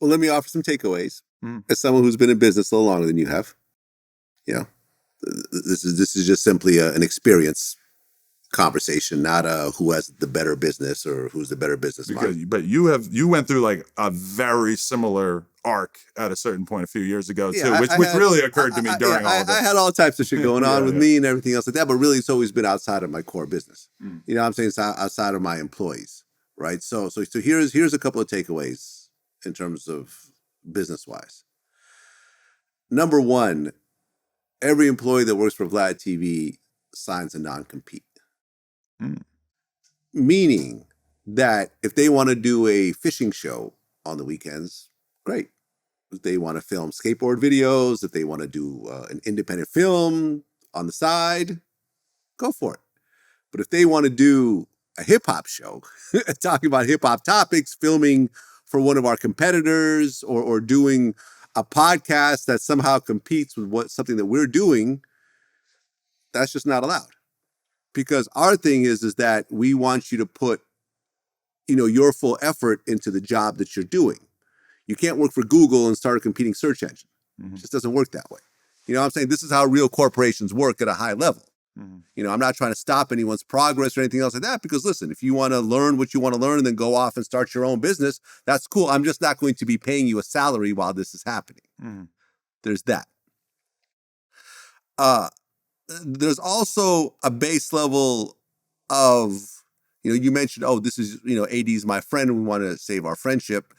Well, let me offer some takeaways. Mm. As someone who's been in business a little longer than you have, you know, this is just simply an experience conversation, not who has the better business or who's the better business mind. But you went through like a very similar arc at a certain point a few years ago too, which really occurred to me during all of it. I had all types of shit going on with Yeah. me and everything else like that, but really it's always been outside of my core business. Mm. You know what I'm saying? It's outside of my employees, right? So here's a couple of takeaways in terms of business wise. Number one, every employee that works for Vlad TV signs a non-compete. Mm. Meaning that if they want to do a fishing show on the weekends, great. If they want to film skateboard videos, if they want to do an independent film on the side, go for it. But if they want to do a hip hop show, talking about hip hop topics, filming for one of our competitors, or doing a podcast that somehow competes with something that we're doing, that's just not allowed. Because our thing is that we want you to put, your full effort into the job that you're doing. You can't work for Google and start a competing search engine. Mm-hmm. It just doesn't work that way. You know what I'm saying? This is how real corporations work at a high level. Mm-hmm. I'm not trying to stop anyone's progress or anything else like that, because listen, if you want to learn what you want to learn and then go off and start your own business, that's cool. I'm just not going to be paying you a salary while this is happening. Mm-hmm. There's that. There's also a base level of, you mentioned, this is, AD's my friend and we want to save our friendship.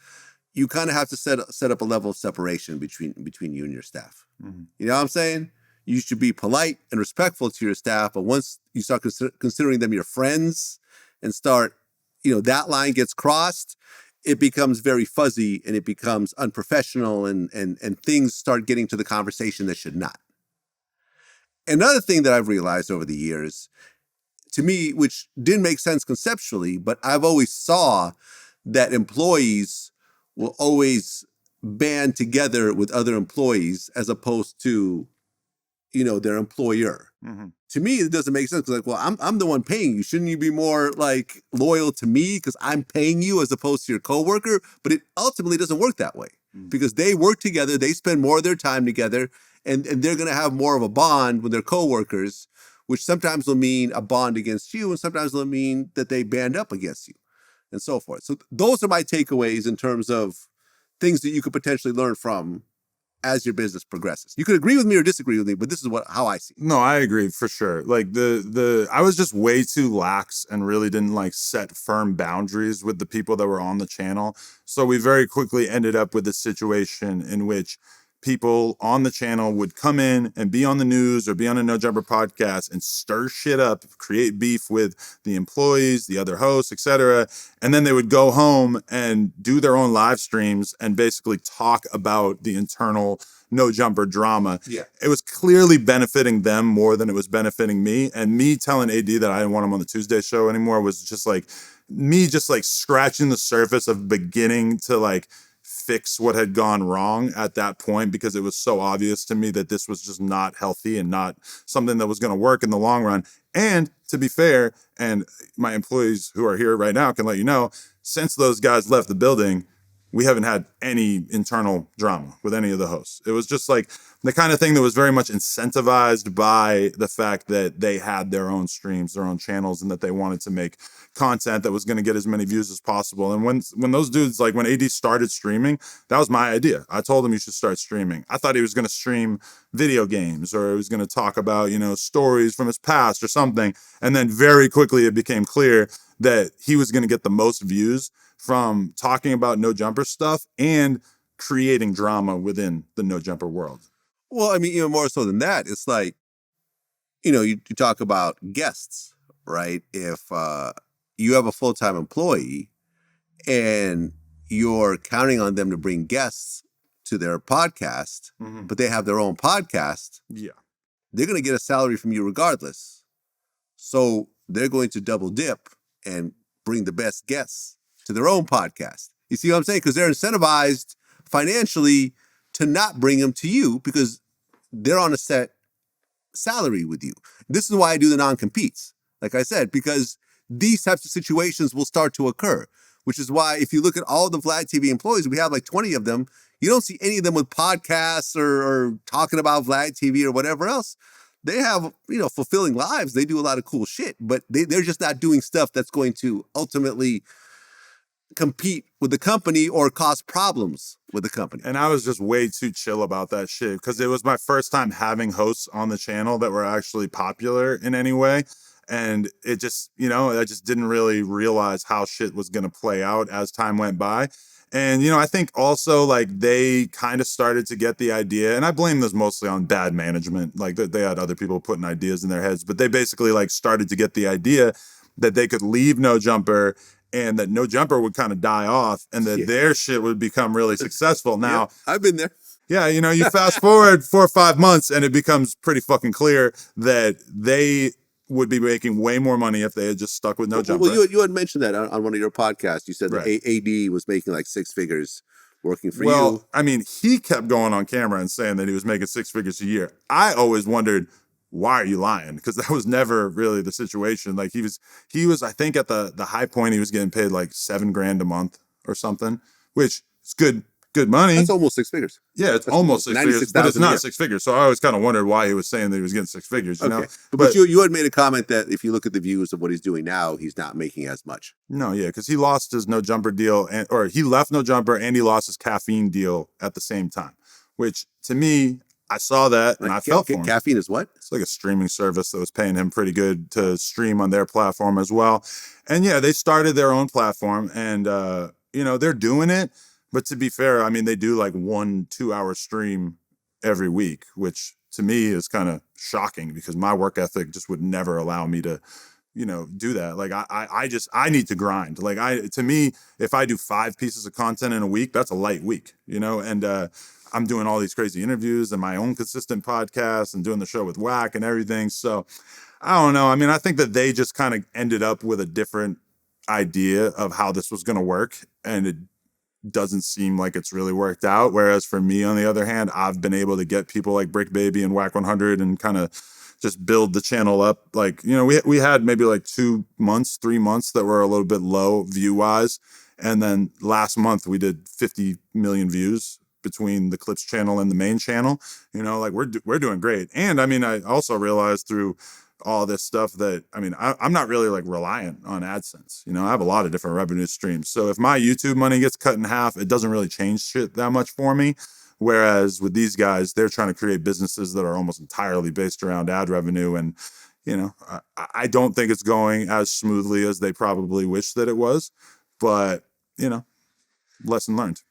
You kind of have to set up a level of separation between you and your staff. Mm-hmm. You know what I'm saying? You should be polite and respectful to your staff, but once you start considering them your friends and start, that line gets crossed, it becomes very fuzzy and it becomes unprofessional and things start getting to the conversation that should not. Another thing that I've realized over the years, to me, which didn't make sense conceptually, but I've always saw that employees will always band together with other employees as opposed to, their employer. Mm-hmm. To me, it doesn't make sense. Like, well, I'm the one paying you. Shouldn't you be more like loyal to me because I'm paying you as opposed to your coworker? But it ultimately doesn't work that way because they work together. They spend more of their time together and they're going to have more of a bond with their coworkers, which sometimes will mean a bond against you and sometimes will mean that they band up against you and so forth. So those are my takeaways in terms of things that you could potentially learn from as your business progresses. You could agree with me or disagree with me, but this is how I see it. No, I agree for sure. Like I was just way too lax and really didn't set firm boundaries with the people that were on the channel. So we very quickly ended up with a situation in which people on the channel would come in and be on the news or be on a No Jumper podcast and stir shit up, create beef with the employees, the other hosts, etc. And then they would go home and do their own live streams and basically talk about the internal No Jumper drama. Yeah. It was clearly benefiting them more than it was benefiting me. And me telling AD that I didn't want him on the Tuesday show anymore was just me scratching the surface of beginning to fix what had gone wrong at that point, because it was so obvious to me that this was just not healthy and not something that was going to work in the long run. And to be fair, and my employees who are here right now can let you know, since those guys left the building, we haven't had any internal drama with any of the hosts. It was just the kind of thing that was very much incentivized by the fact that they had their own streams, their own channels, and that they wanted to make content that was going to get as many views as possible. And when those dudes, when AD started streaming, that was my idea. I told him you should start streaming. I thought he was going to stream video games or he was going to talk about, stories from his past or something. And then very quickly it became clear that he was going to get the most views from talking about No Jumper stuff and creating drama within the No Jumper world. Well, I mean, even more so than that, it's you talk about guests, right? If you have a full-time employee and you're counting on them to bring guests to their podcast, but they have their own podcast, they're going to get a salary from you regardless. So they're going to double dip and bring the best guests to their own podcast. You see what I'm saying? Because they're incentivized financially to not bring them to you because they're on a set salary with you. This is why I do the non-competes, like I said, because these types of situations will start to occur. which is why if you look at all the Vlad TV employees, we have like 20 of them. You don't see any of them with podcasts or talking about Vlad TV or whatever else. They have, fulfilling lives. They do a lot of cool shit, but they're just not doing stuff that's going to ultimately compete with the company or cause problems with the company. And I was just way too chill about that shit because it was my first time having hosts on the channel that were actually popular in any way. And it just, I just didn't really realize how shit was going to play out as time went by. And, I think also like they kind of started to get the idea, and I blame this mostly on bad management. Like they had other people putting ideas in their heads, but they basically like started to get the idea that they could leave No Jumper and that No Jumper would kind of die off and that their shit would become really successful. Now, I've been there. Yeah, you fast forward 4 or 5 months and it becomes pretty fucking clear that they would be making way more money if they had just stuck with No Jumper. Well, you had mentioned that on one of your podcasts. You said that AD was making like 6 figures working for you. Well, I mean, he kept going on camera and saying that he was making 6 figures a year. I always wondered, why are you lying? Because that was never really the situation. Like he was, I think at the high point, he was getting paid like $7,000 a month or something, which is good money. That's almost 6 figures. Yeah, it's almost 6 figures, but it's not 6 figures. So I always kind of wondered why he was saying that he was getting 6 figures, you know? But you had made a comment that if you look at the views of what he's doing now, he's not making as much. No, yeah, because he lost his No Jumper deal, or he left No Jumper and he lost his caffeine deal at the same time, which to me, I saw that and I felt for him. Caffeine is what? It's like a streaming service that was paying him pretty good to stream on their platform as well. And yeah, they started their own platform and, they're doing it. But to be fair, I mean, they do like 1-2 hour stream every week, which to me is kind of shocking because my work ethic just would never allow me to, do that. Like I need to grind. Like to me, if I do 5 pieces of content in a week, that's a light week, and I'm doing all these crazy interviews and my own consistent podcast and doing the show with Whack and everything. So I don't know. I mean, I think that they just kind of ended up with a different idea of how this was going to work. And it doesn't seem like it's really worked out. Whereas for me, on the other hand, I've been able to get people like Brick Baby and Whack 100 and kind of just build the channel up. Like, we had maybe like 2 months, 3 months that were a little bit low view wise. And then last month we did 50 million views between the Clips channel and the main channel. Like we're doing great. And I mean, I also realized through all this stuff that, I mean, I'm not really like reliant on AdSense. I have a lot of different revenue streams. So if my YouTube money gets cut in half, it doesn't really change shit that much for me. Whereas with these guys, they're trying to create businesses that are almost entirely based around ad revenue. And, I don't think it's going as smoothly as they probably wish that it was. But, lesson learned.